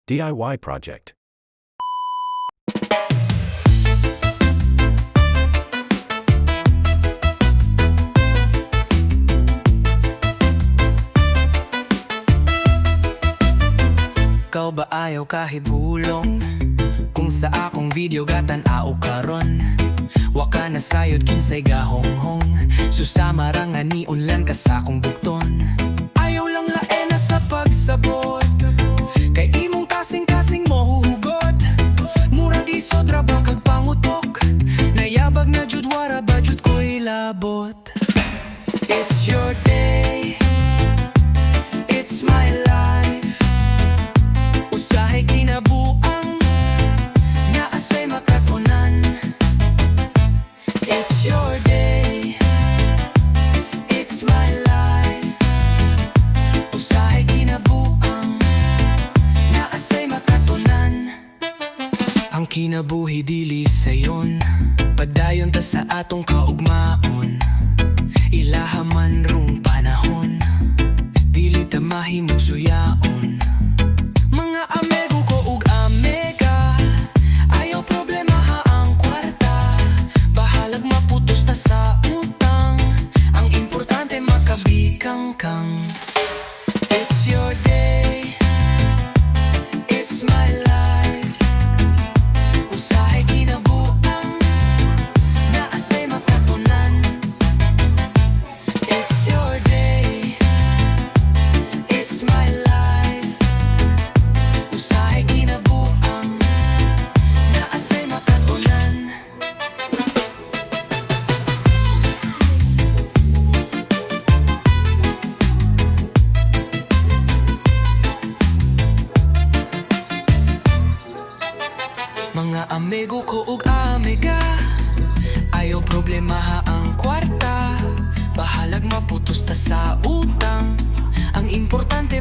DIY project. Ikaw ba ayaw kahit bulong? Kung sa akong video gatan-ao karon, waka na sayod kinsay gahonghong. Susama ra nga ni unlan ka sa akong bukton. Ayaw lang laena sa pagsabot, kay imong kasing-kasing mo huhugot. Murag lisod ra ba kag pangutok, nayabag na jud wara ba jud ko ilabot. It's your day, it's my life. Usahay kinabuang naasay makatunan. It's your day, it's my life. Usahay kinabuang naasay makatunan. Ang kinabuhi dili sayon, padayon ta sa atong kaugmaon. Ilahaman rong panahon, dili ta mahimong suyaon. Mga amego ko ug amega, ayaw problema ha ang kwarta. Bahalag maputos ta sa utang, ang importante makabikang-kang. It's your day, it's my life. Usahay kinabuang naasay makatunan. It's your day, it's my life. Usahay kinabuang naasay makatunan. Mga amigo ko ug amiga, ayaw problema ha ang kwarta. Bahalag maputos ta sa utang, ang importante